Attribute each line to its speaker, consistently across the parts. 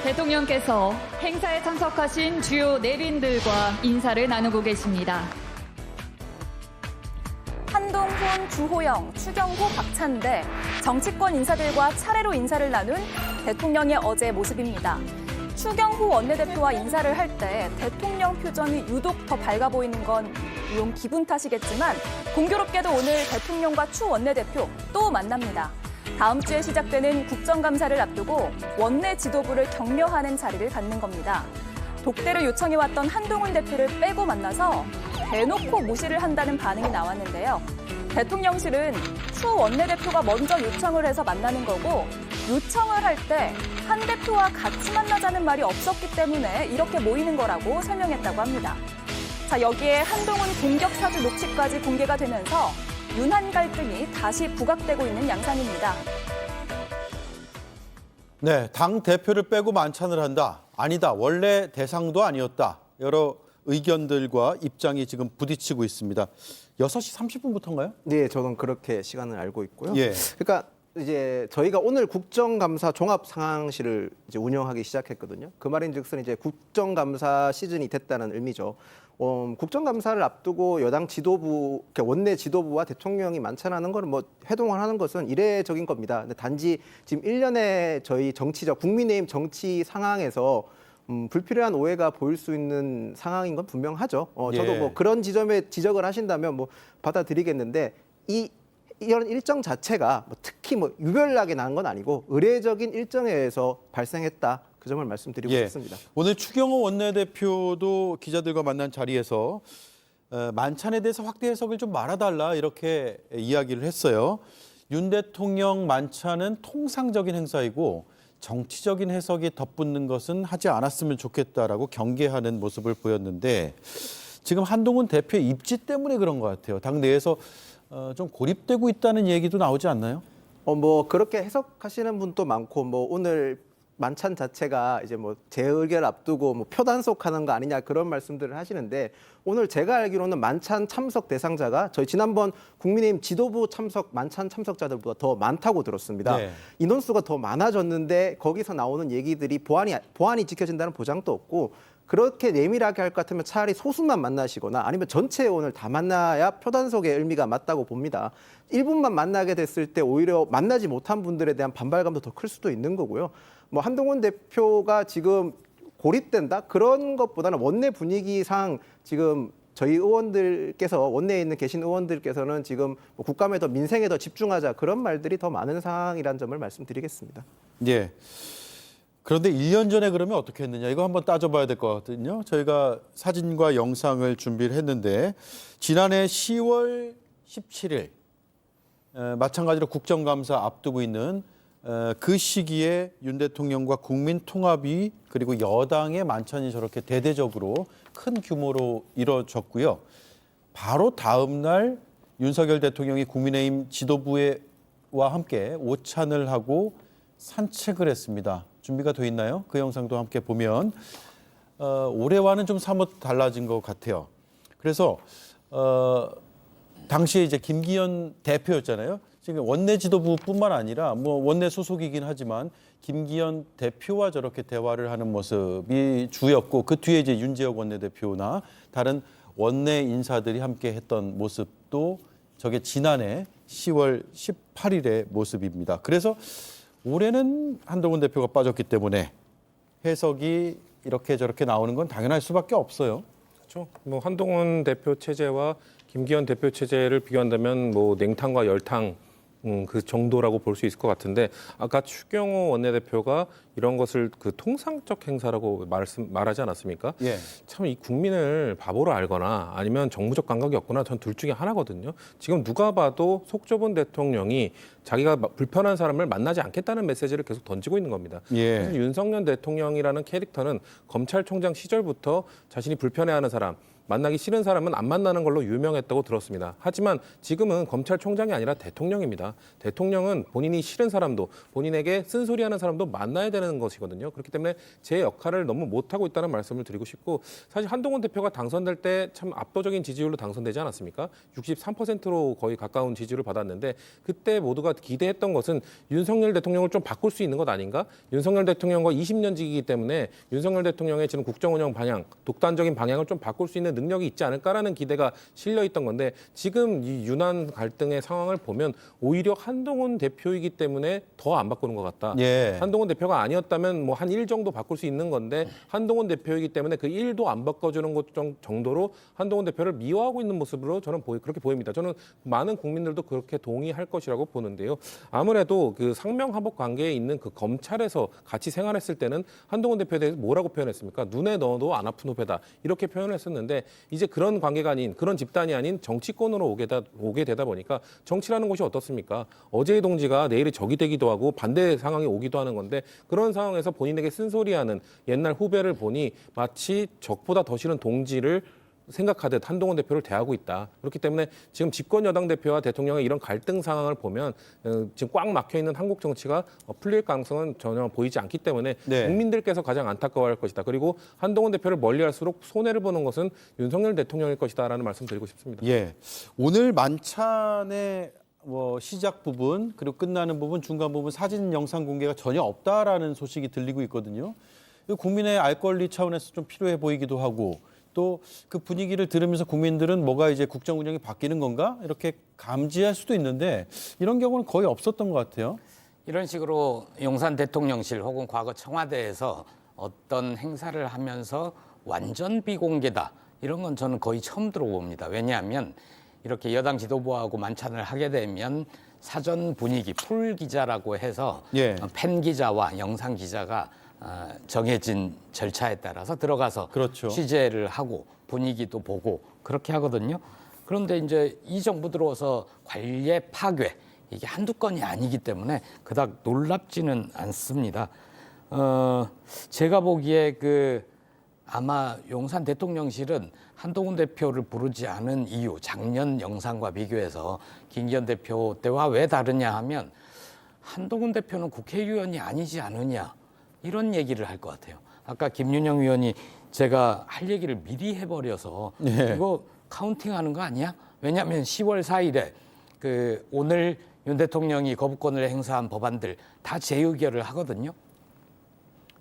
Speaker 1: 대통령께서 행사에 참석하신 주요 내빈들과 인사를 나누고 계십니다.
Speaker 2: 한동훈, 주호영, 추경호, 박찬대 정치권 인사들과 차례로 인사를 나눈 대통령의 어제 모습입니다. 추경호 원내대표와 인사를 할 때 대통령 표정이 유독 더 밝아 보이는 건 물론 기분 탓이겠지만 공교롭게도 오늘 대통령과 추 원내대표 또 만납니다. 다음 주에 시작되는 국정감사를 앞두고 원내 지도부를 격려하는 자리를 갖는 겁니다. 독대를 요청해왔던 한동훈 대표를 빼고 만나서 대놓고 무시를 한다는 반응이 나왔는데요. 대통령실은 추 원내대표가 먼저 요청을 해서 만나는 거고 요청을 할 때 한 대표와 같이 만나자는 말이 없었기 때문에 이렇게 모이는 거라고 설명했다고 합니다. 자, 여기에 한동훈 공격 사주 녹취까지 공개가 되면서 윤한 갈등이 다시 부각되고 있는 양상입니다.
Speaker 3: 네, 당 대표를 빼고 만찬을 한다. 아니다. 원래 대상도 아니었다. 여러 의견들과 입장이 지금 부딪히고 있습니다. 6시 30분부터인가요?
Speaker 4: 네, 저는 그렇게 시간을 알고 있고요.
Speaker 3: 예.
Speaker 4: 그러니까 이제 저희가 오늘 국정감사 종합 상황실을 이제 운영하기 시작했거든요. 그 말인즉슨 이제 국정감사 시즌이 됐다는 의미죠. 국정감사를 앞두고 여당 지도부, 원내 지도부와 대통령이 만찬하는 거는 뭐 회동을 하는 것은 이례적인 겁니다. 근데 단지 지금 1년의 저희 정치적 국민의힘 정치 상황에서 불필요한 오해가 보일 수 있는 상황인 건 분명하죠. 저도
Speaker 3: 예.
Speaker 4: 뭐 그런 지점에 지적을 하신다면 뭐 받아들이겠는데 이런 일정 자체가 뭐 특히 뭐 유별나게 난 건 아니고 의례적인 일정에 의해서 발생했다. 그 점을 말씀드리고 싶습니다.
Speaker 3: 오늘 추경호 원내대표도 기자들과 만난 자리에서 만찬에 대해서 확대 해석을 좀 말아달라 이렇게 이야기를 했어요. 윤 대통령 만찬은 통상적인 행사이고 정치적인 해석이 덧붙는 것은 하지 않았으면 좋겠다라고 경계하는 모습을 보였는데 지금 한동훈 대표의 입지 때문에 그런 것 같아요. 당 내에서 좀 고립되고 있다는 얘기도 나오지 않나요?
Speaker 4: 뭐 그렇게 해석하시는 분도 많고 뭐 오늘 만찬 자체가 이제 뭐 재의결 앞두고 뭐 표단속하는 거 아니냐 그런 말씀들을 하시는데 오늘 제가 알기로는 만찬 참석 대상자가 저희 지난번 국민의힘 지도부 참석 만찬 참석자들보다 더 많다고 들었습니다.
Speaker 3: 네.
Speaker 4: 인원수가 더 많아졌는데 거기서 나오는 얘기들이 보안이 지켜진다는 보장도 없고 그렇게 내밀하게 할 것 같으면 차라리 소수만 만나시거나 아니면 전체 의원을 다 만나야 표단속의 의미가 맞다고 봅니다. 일부만 만나게 됐을 때 오히려 만나지 못한 분들에 대한 반발감도 더 클 수도 있는 거고요. 뭐 한동훈 대표가 지금 고립된다? 그런 것보다는 원내 분위기상 지금 저희 의원들께서 원내에 계신 의원들께서는 지금 뭐 국감에 더 민생에 더 집중하자 그런 말들이 더 많은 상황이라는 점을 말씀드리겠습니다.
Speaker 3: 예. 그런데 1년 전에 그러면 어떻게 했느냐 이거 한번 따져봐야 될 것 같거든요. 저희가 사진과 영상을 준비를 했는데 지난해 10월 17일 마찬가지로 국정감사 앞두고 있는 그 시기에 윤 대통령과 국민통합이 그리고 여당의 만찬이 저렇게 대대적으로 큰 규모로 이뤄졌고요. 바로 다음 날 윤석열 대통령이 국민의힘 지도부와 함께 오찬을 하고 산책을 했습니다. 준비가 돼 있나요? 그 영상도 함께 보면 올해와는 좀 사뭇 달라진 것 같아요. 그래서 당시에 이제 김기현 대표였잖아요. 지금 원내 지도부뿐만 아니라 뭐 원내 소속이긴 하지만 김기현 대표와 저렇게 대화를 하는 모습이 주였고 그 뒤에 이제 윤재혁 원내대표나 다른 원내 인사들이 함께 했던 모습도 저게 지난해 10월 18일의 모습입니다. 그래서 올해는 한동훈 대표가 빠졌기 때문에 해석이 이렇게 저렇게 나오는 건 당연할 수밖에 없어요.
Speaker 5: 그렇죠. 뭐 한동훈 대표 체제와 김기현 대표 체제를 비교한다면 뭐 냉탕과 열탕 그 정도라고 볼 수 있을 것 같은데 아까 추경호 원내대표가 이런 것을 그 통상적 행사라고 말하지 않았습니까?
Speaker 3: 예.
Speaker 5: 참 이 국민을 바보로 알거나 아니면 정무적 감각이 없거나 전 둘 중에 하나거든요. 지금 누가 봐도 속 좁은 대통령이 자기가 불편한 사람을 만나지 않겠다는 메시지를 계속 던지고 있는 겁니다.
Speaker 3: 예.
Speaker 5: 사실 윤석열 대통령이라는 캐릭터는 검찰총장 시절부터 자신이 불편해하는 사람 만나기 싫은 사람은 안 만나는 걸로 유명했다고 들었습니다. 하지만 지금은 검찰총장이 아니라 대통령입니다. 대통령은 본인이 싫은 사람도 본인에게 쓴소리하는 사람도 만나야 되는 것이거든요. 그렇기 때문에 제 역할을 너무 못하고 있다는 말씀을 드리고 싶고 사실 한동훈 대표가 당선될 때 참 압도적인 지지율로 당선되지 않았습니까? 63%로 거의 가까운 지지율을 받았는데 그때 모두가 기대했던 것은 윤석열 대통령을 좀 바꿀 수 있는 것 아닌가? 윤석열 대통령과 20년 지기이기 때문에 윤석열 대통령의 지금 국정운영 방향, 독단적인 방향을 좀 바꿀 수 있는 능력이 있지 않을까라는 기대가 실려 있던 건데 지금 이 윤한 갈등의 상황을 보면 오히려 한동훈 대표이기 때문에 더 안 바꾸는 것 같다.
Speaker 3: 예.
Speaker 5: 한동훈 대표가 아니었다면 뭐 한 1 정도 바꿀 수 있는 건데 한동훈 대표이기 때문에 그 1도 안 바꿔주는 것 정도로 한동훈 대표를 미워하고 있는 모습으로 저는 그렇게 보입니다. 저는 많은 국민들도 그렇게 동의할 것이라고 보는데요. 아무래도 그 상명하복 관계에 있는 그 검찰에서 같이 생활했을 때는 한동훈 대표에 대해서 뭐라고 표현했습니까? 눈에 넣어도 안 아픈 후배다 이렇게 표현했었는데 이제 그런 관계가 아닌 그런 집단이 아닌 정치권으로 오게 되다 보니까 정치라는 곳이 어떻습니까? 어제의 동지가 내일이 적이 되기도 하고 반대 상황이 오기도 하는 건데 그런 상황에서 본인에게 쓴소리하는 옛날 후배를 보니 마치 적보다 더 싫은 동지를 생각하듯 한동훈 대표를 대하고 있다. 그렇기 때문에 지금 집권 여당 대표와 대통령의 이런 갈등 상황을 보면 지금 꽉 막혀 있는 한국 정치가 풀릴 가능성은 전혀 보이지 않기 때문에
Speaker 3: 네.
Speaker 5: 국민들께서 가장 안타까워할 것이다. 그리고 한동훈 대표를 멀리할수록 손해를 보는 것은 윤석열 대통령일 것이다라는 말씀 드리고 싶습니다.
Speaker 3: 예. 오늘 만찬의 시작 부분 그리고 끝나는 부분 중간 부분 사진 영상 공개가 전혀 없다라는 소식이 들리고 있거든요. 국민의 알 권리 차원에서 좀 필요해 보이기도 하고 또 그 분위기를 들으면서 국민들은 뭐가 이제 국정 운영이 바뀌는 건가 이렇게 감지할 수도 있는데 이런 경우는 거의 없었던 것 같아요.
Speaker 6: 이런 식으로 용산 대통령실 혹은 과거 청와대에서 어떤 행사를 하면서 완전 비공개다 이런 건 저는 거의 처음 들어봅니다. 왜냐하면 이렇게 여당 지도부하고 만찬을 하게 되면 사전 분위기 풀 기자라고 해서
Speaker 3: 예.
Speaker 6: 팬 기자와 영상 기자가 정해진 절차에 따라서 들어가서
Speaker 3: 그렇죠.
Speaker 6: 취재를 하고 분위기도 보고 그렇게 하거든요. 그런데 이제 이 정부 들어서 관례 파괴 이게 한두 건이 아니기 때문에 그닥 놀랍지는 않습니다. 제가 보기에 아마 용산 대통령실은 한동훈 대표를 부르지 않은 이유, 작년 영상과 비교해서 김기현 대표 때와 왜 다르냐 하면 한동훈 대표는 국회의원이 아니지 않느냐 이런 얘기를 할 것 같아요. 아까 김윤영 의원이 제가 할 얘기를 미리 해버려서
Speaker 3: 네.
Speaker 6: 이거 카운팅하는 거 아니야? 왜냐하면 10월 4일에 오늘 윤 대통령이 거부권을 행사한 법안들 다 재의결을 하거든요.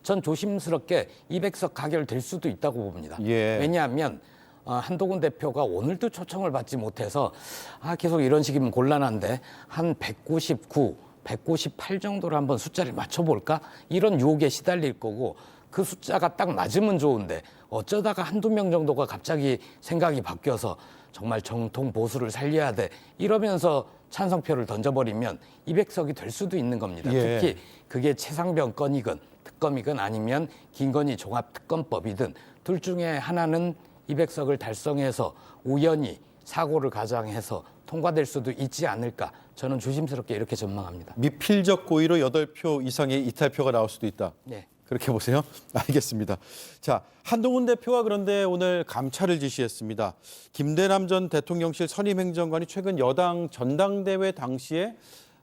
Speaker 6: 전 조심스럽게 200석 가결될 수도 있다고 봅니다.
Speaker 3: 예.
Speaker 6: 왜냐하면 한동훈 대표가 오늘도 초청을 받지 못해서 계속 이런 식이면 곤란한데 한 199, 198 정도로 한번 숫자를 맞춰볼까? 이런 유혹에 시달릴 거고 그 숫자가 딱 맞으면 좋은데 어쩌다가 한두 명 정도가 갑자기 생각이 바뀌어서 정말 정통 보수를 살려야 돼 이러면서 찬성표를 던져버리면 200석이 될 수도 있는 겁니다.
Speaker 3: 예.
Speaker 6: 특히 그게 최상병 건이건 특검이건 아니면 김건희 종합특검법이든 둘 중에 하나는 200석을 달성해서 우연히 사고를 가장해서 통과될 수도 있지 않을까 저는 조심스럽게 이렇게 전망합니다.
Speaker 3: 미필적 고의로 8표 이상의 이탈표가 나올 수도 있다.
Speaker 6: 네.
Speaker 3: 그렇게 보세요? 알겠습니다. 자, 한동훈 대표가 그런데 오늘 감찰을 지시했습니다. 김대남 전 대통령실 선임행정관이 최근 여당 전당대회 당시에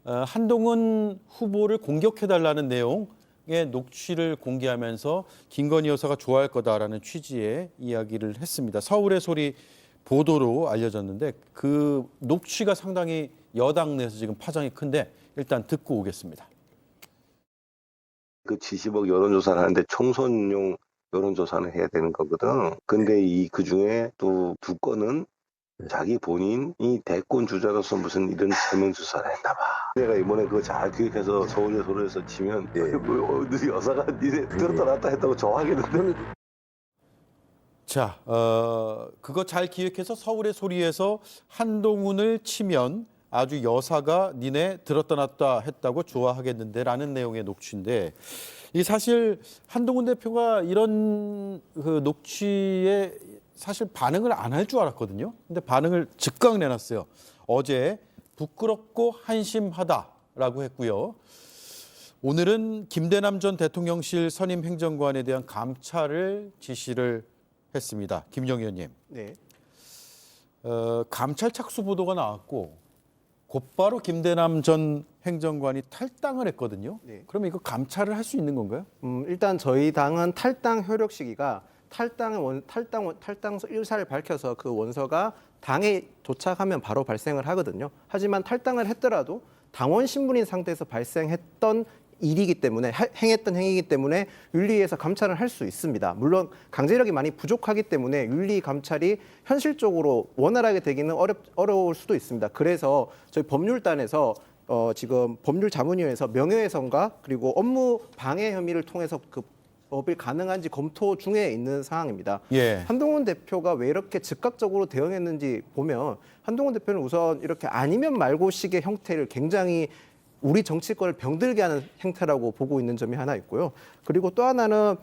Speaker 3: 한동훈 후보를 공격해달라는 내용의 녹취를 공개하면서 김건희 여사가 좋아할 거다라는 취지의 이야기를 했습니다. 서울의 소리 보도로 알려졌는데 그 녹취가 상당히 여당 내에서 지금 파장이 큰데 일단 듣고 오겠습니다.
Speaker 7: 그 70억 여론조사를 하는데 총선용 여론조사는 해야 되는 거거든. 근데 그 중에 또 두 건은 자기 본인이 대권 주자로서 무슨 이런 설명조사를 했나 봐. 내가 이번에 그거 잘 기획해서 서울의 소리에서 치면 너 여사가 니네 들었다 놨다 했다고 좋아하겠는데.
Speaker 3: 자, 그거 잘 기획해서 서울의 소리에서 한동훈을 치면 아주 여사가 니네 들었다 놨다 했다고 좋아하겠는데라는 내용의 녹취인데 이 사실 한동훈 대표가 이런 그 녹취에 사실 반응을 안 할 줄 알았거든요. 근데 반응을 즉각 내놨어요. 어제 부끄럽고 한심하다라고 했고요. 오늘은 김대남 전 대통령실 선임 행정관에 대한 감찰을 지시를 했습니다. 김정희 의원님.
Speaker 4: 네.
Speaker 3: 감찰 착수 보도가 나왔고 곧바로 김대남 전 행정관이 탈당을 했거든요.
Speaker 4: 네.
Speaker 3: 그러면 이거 감찰을 할 수 있는 건가요?
Speaker 4: 일단 저희 당은 탈당 효력 시기가 탈당 의사를 밝혀서 그 원서가 당에 도착하면 바로 발생을 하거든요. 하지만 탈당을 했더라도 당원 신분인 상태에서 발생했던 일이기 때문에 행했던 행위이기 때문에 윤리위에서 감찰을 할 수 있습니다. 물론 강제력이 많이 부족하기 때문에 윤리 감찰이 현실적으로 원활하게 되기는 어려울 수도 있습니다. 그래서 저희 법률단에서 지금 법률자문위원회에서 명예훼손과 그리고 업무 방해 혐의를 통해서 그 법이 가능한지 검토 중에 있는 상황입니다.
Speaker 3: 예.
Speaker 4: 한동훈 대표가 왜 이렇게 즉각적으로 대응했는지 보면 한동훈 대표는 우선 이렇게 아니면 말고식의 형태를 굉장히 우리 정치권을 병들게 하는 행태라고 보고 있는 점이 하나 있고요. 그리고 또 하나는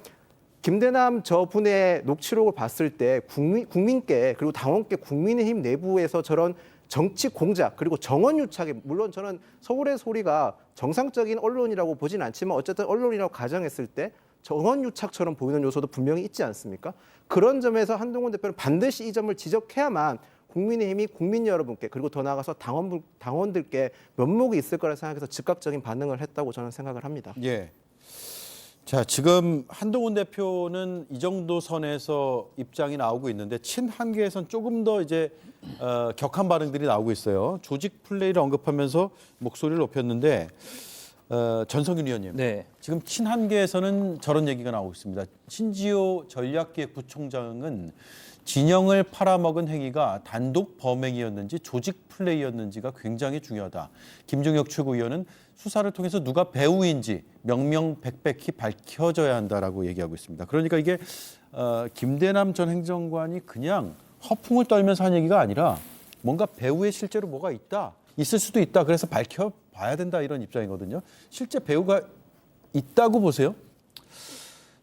Speaker 4: 김대남 저분의 녹취록을 봤을 때 국민께 그리고 당원께 국민의힘 내부에서 저런 정치 공작 그리고 정원 유착에 물론 저는 서울의 소리가 정상적인 언론이라고 보진 않지만 어쨌든 언론이라고 가정했을 때 정원 유착처럼 보이는 요소도 분명히 있지 않습니까? 그런 점에서 한동훈 대표는 반드시 이 점을 지적해야만 국민의힘이 국민 여러분께 그리고 더 나아가서 당원들께 면목이 있을 거라 생각해서 즉각적인 반응을 했다고 저는 생각을 합니다.
Speaker 3: 예. 자, 지금 한동훈 대표는 이 정도 선에서 입장이 나오고 있는데 친한계에선 조금 더 이제 격한 반응들이 나오고 있어요. 조직 플레이를 언급하면서 목소리를 높였는데 전성윤 의원님.
Speaker 8: 네.
Speaker 3: 지금 친한계에서는 저런 얘기가 나오고 있습니다. 신지호 전략기획부총장은 진영을 팔아먹은 행위가 단독 범행이었는지 조직 플레이였는지가 굉장히 중요하다. 김종혁 최고위원은 수사를 통해서 누가 배우인지 명명백백히 밝혀져야 한다라고 얘기하고 있습니다. 그러니까 이게 김대남 전 행정관이 그냥 허풍을 떨면서 한 얘기가 아니라 뭔가 배우에 실제로 뭐가 있을 수도 있다. 그래서 밝혀봐야 된다 이런 입장이거든요. 실제 배우가 있다고 보세요?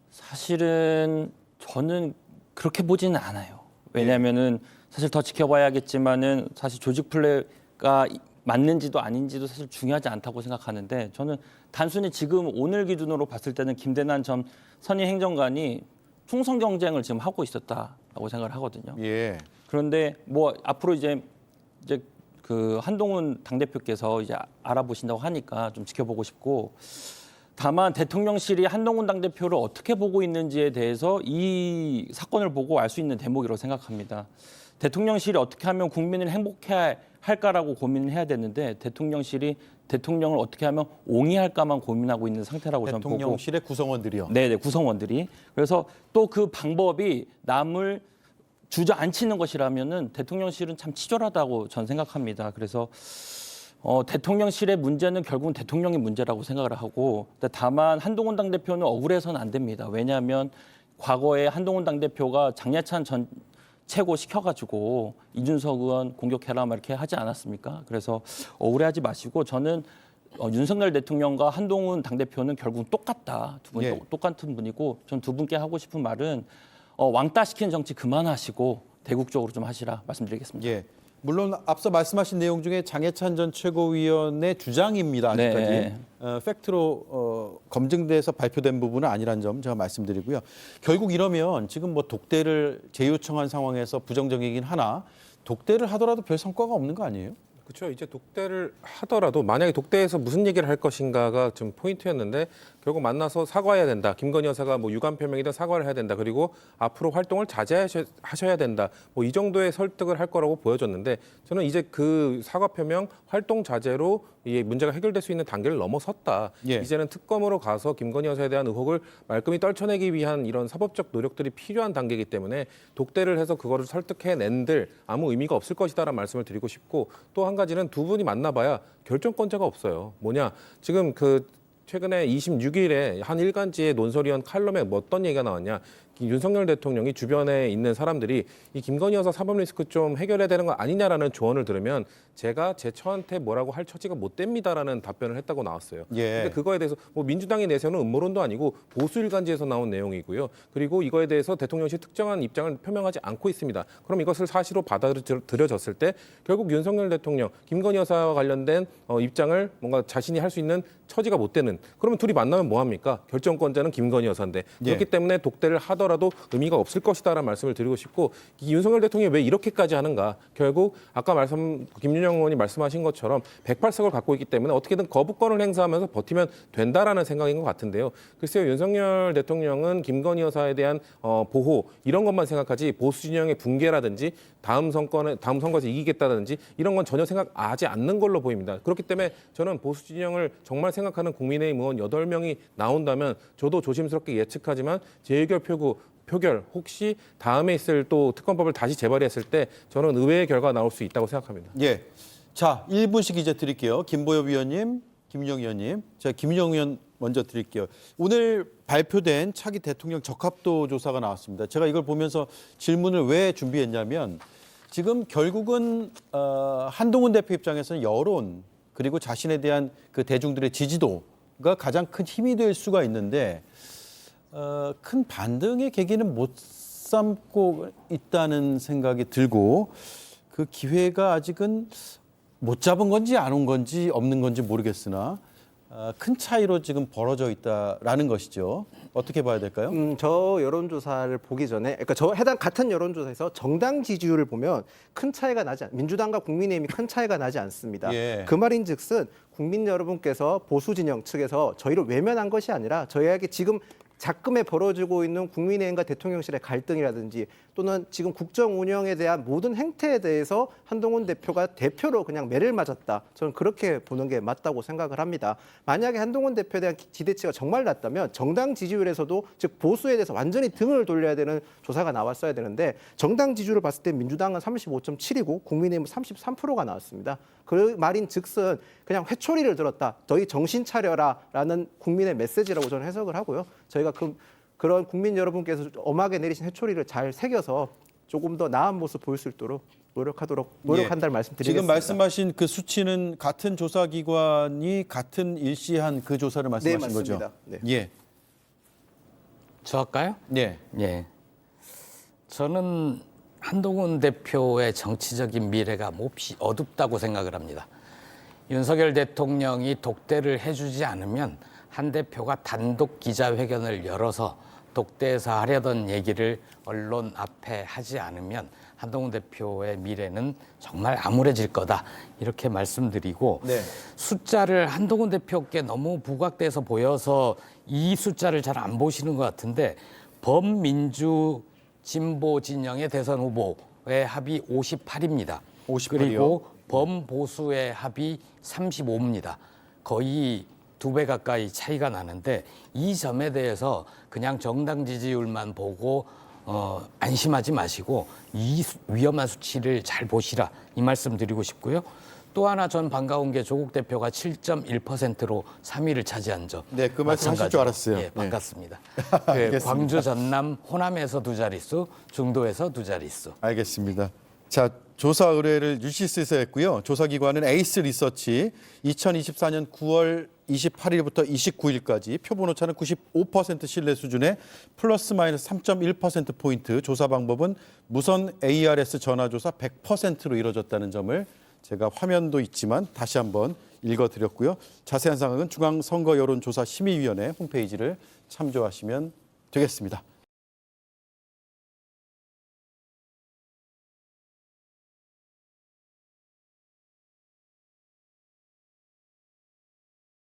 Speaker 8: 사실은 저는 그렇게 보지는 않아요. 왜냐하면은 사실 더 지켜봐야겠지만은 사실 조직 플레이가 맞는지도 아닌지도 사실 중요하지 않다고 생각하는데 저는 단순히 지금 오늘 기준으로 봤을 때는 김대남 전 선임 행정관이 충성 경쟁을 지금 하고 있었다라고 생각을 하거든요.
Speaker 3: 예.
Speaker 8: 그런데 뭐 앞으로 이제 그 한동훈 당대표께서 이제 알아보신다고 하니까 좀 지켜보고 싶고 다만 대통령실이 한동훈 당대표를 어떻게 보고 있는지에 대해서 이 사건을 보고 알 수 있는 대목이라고 생각합니다. 대통령실이 어떻게 하면 국민을 행복해 할까라고 고민을 해야 되는데 대통령실이 대통령을 어떻게 하면 옹이할까만 고민하고 있는 상태라고 저는 보고
Speaker 3: 대통령실의 구성원들이요.
Speaker 8: 네, 구성원들이. 그래서 또 그 방법이 남을 주저앉히는 것이라면은 대통령실은 참 치졸하다고 전 생각합니다. 그래서 대통령실의 문제는 결국은 대통령의 문제라고 생각을 하고 다만 한동훈 당대표는 억울해서는 안 됩니다. 왜냐하면 과거에 한동훈 당대표가 장례찬 전 최고 시켜가지고 이준석 의원 공격해라 막 이렇게 하지 않았습니까? 그래서 억울해하지 마시고 저는 윤석열 대통령과 한동훈 당대표는 결국은 똑같다. 두 분이
Speaker 3: 예.
Speaker 8: 똑같은 분이고 전 두 분께 하고 싶은 말은 왕따 시키는 정치 그만하시고 대국적으로 좀 하시라 말씀드리겠습니다.
Speaker 3: 예. 물론 앞서 말씀하신 내용 중에 장해찬 전 최고위원의 주장입니다. 아직까지
Speaker 8: 네.
Speaker 3: 팩트로 검증돼서 발표된 부분은 아니라는 점 제가 말씀드리고요. 결국 이러면 지금 뭐 독대를 재요청한 상황에서 부정적이긴 하나 독대를 하더라도 별 성과가 없는 거 아니에요?
Speaker 5: 그렇죠. 이제 독대를 하더라도 만약에 독대에서 무슨 얘기를 할 것인가가 좀 포인트였는데 결국 만나서 사과해야 된다. 김건희 여사가 뭐 유감 표명이든 사과를 해야 된다. 그리고 앞으로 활동을 자제하셔야 된다. 뭐 이 정도의 설득을 할 거라고 보여졌는데 저는 이제 그 사과 표명 활동 자제로 이 문제가 해결될 수 있는 단계를 넘어섰다.
Speaker 3: 예.
Speaker 5: 이제는 특검으로 가서 김건희 여사에 대한 의혹을 말끔히 떨쳐내기 위한 이런 사법적 노력들이 필요한 단계이기 때문에 독대를 해서 그거를 설득해낸들 아무 의미가 없을 것이다라는 말씀을 드리고 싶고 또 한 가지는 두 분이 만나봐야 결정권자가 없어요. 뭐냐 지금 최근에 26일에 한 일간지의 논설위원 칼럼에 뭐 어떤 얘기가 나왔냐. 윤석열 대통령이 주변에 있는 사람들이 이 김건희 여사 사법 리스크 좀 해결해야 되는 거 아니냐라는 조언을 들으면 제가 제 처한테 뭐라고 할 처지가 못 됩니다라는 답변을 했다고 나왔어요.
Speaker 3: 예.
Speaker 5: 근데 그거에 대해서 뭐 민주당이 내세우는 음모론도 아니고 보수 일간지에서 나온 내용이고요. 그리고 이거에 대해서 대통령실 특정한 입장을 표명하지 않고 있습니다. 그럼 이것을 사실로 받아들여졌을 때 결국 윤석열 대통령, 김건희 여사와 관련된 입장을 뭔가 자신이 할 수 있는 처지가 못 되는 그러면 둘이 만나면 뭐 합니까? 결정권자는 김건희 여사인데 그렇기
Speaker 3: 예.
Speaker 5: 때문에 독대를 하더라도 의미가 없을 것이다라는 말씀을 드리고 싶고 이 윤석열 대통령이 왜 이렇게까지 하는가? 결국 아까 김윤영 의원이 말씀하신 것처럼 108석을 갖고 있기 때문에 어떻게든 거부권을 행사하면서 버티면 된다라는 생각인 것 같은데요. 글쎄요, 윤석열 대통령은 김건희 여사에 대한 보호 이런 것만 생각하지 보수 진영의 붕괴라든지 다음 선거에서 이기겠다든지 이런 건 전혀 생각하지 않는 걸로 보입니다. 그렇기 때문에 저는 보수 진영을 정말 생각하는 국민의힘 의원 8명이 나온다면 저도 조심스럽게 예측하지만 재의결 표결 혹시 다음에 있을 또 특검법을 다시 재발의했을 때 저는 의외의 결과가 나올 수 있다고 생각합니다.
Speaker 3: 예. 자, 1분씩 이제 드릴게요. 김보엽 위원님, 김윤영 의원님. 제가 김윤영 의원 먼저 드릴게요. 오늘 발표된 차기 대통령 적합도 조사가 나왔습니다. 제가 이걸 보면서 질문을 왜 준비했냐면 지금 결국은 한동훈 대표 입장에서는 여론 그리고 자신에 대한 그 대중들의 지지도가 가장 큰 힘이 될 수가 있는데 큰 반등의 계기는 못 삼고 있다는 생각이 들고 그 기회가 아직은 못 잡은 건지 안 온 건지 없는 건지 모르겠으나 큰 차이로 지금 벌어져 있다라는 것이죠. 어떻게 봐야 될까요?
Speaker 4: 저 여론조사를 보기 전에, 그러니까 저 해당 같은 여론조사에서 정당 지지율을 보면 큰 차이가 민주당과 국민의힘이 큰 차이가 나지 않습니다.
Speaker 3: 예.
Speaker 4: 그 말인즉슨 국민 여러분께서 보수 진영 측에서 저희를 외면한 것이 아니라 저희에게 지금 작금에 벌어지고 있는 국민의힘과 대통령실의 갈등이라든지 또는 지금 국정 운영에 대한 모든 행태에 대해서 한동훈 대표가 대표로 그냥 매를 맞았다. 저는 그렇게 보는 게 맞다고 생각을 합니다. 만약에 한동훈 대표에 대한 기대치가 정말 낮다면 정당 지지율에서도 즉 보수에 대해서 완전히 등을 돌려야 되는 조사가 나왔어야 되는데 정당 지지율을 봤을 때 민주당은 35.7이고 국민의힘은 33%가 나왔습니다. 그 말인 즉슨 그냥 회초리를 들었다. 너희 정신 차려라라는 국민의 메시지라고 저는 해석을 하고요. 저희가 그런 국민 여러분께서 엄하게 내리신 회초리를 잘 새겨서 조금 더 나은 모습 보일 수 있도록 노력한다는 말씀드리겠습니다.
Speaker 3: 지금 말씀하신 그 수치는 같은 조사기관이 같은 일시한 그 조사를 말씀하신 거죠?
Speaker 4: 맞습니다. 네.
Speaker 3: 예.
Speaker 6: 저 할까요?
Speaker 3: 예.
Speaker 6: 예. 저는 한동훈 대표의 정치적인 미래가 몹시 어둡다고 생각을 합니다. 윤석열 대통령이 독대를 해주지 않으면 한 대표가 단독 기자회견을 열어서 독대에서 하려던 얘기를 언론 앞에 하지 않으면 한동훈 대표의 미래는 정말 암울해질 거다 이렇게 말씀드리고
Speaker 3: 네.
Speaker 6: 숫자를 한동훈 대표께 너무 부각돼서 보여서 이 숫자를 잘 안 보시는 것 같은데 범민주 진보 진영의 대선 후보의 합이 58입니다.
Speaker 3: 58이요?
Speaker 6: 그리고 범보수의 합이 35입니다. 거의 2배 가까이 차이가 나는데 이 점에 대해서 그냥 정당 지지율만 보고 안심하지 마시고 이 위험한 수치를 잘 보시라 이 말씀 드리고 싶고요. 또 하나 전 반가운 게 조국 대표가 7.1%로 3위를 차지한 점.
Speaker 3: 네, 그 말씀 하실 줄 알았어요.
Speaker 6: 예, 반갑습니다.
Speaker 3: 알겠습니다.
Speaker 6: 광주, 전남, 호남에서 2자릿수, 중도에서 2자릿수.
Speaker 3: 알겠습니다. 자, 조사 의뢰를 유시스에서 했고요. 조사기관은 에이스 리서치 2024년 9월 28일부터 29일까지 표본 오차는 95% 신뢰 수준의 플러스 마이너스 3.1%포인트 조사 방법은 무선 ARS 전화조사 100%로 이루어졌다는 점을 제가 화면도 있지만 다시 한번 읽어드렸고요. 자세한 사항은 중앙선거여론조사심의위원회 홈페이지를 참조하시면 되겠습니다.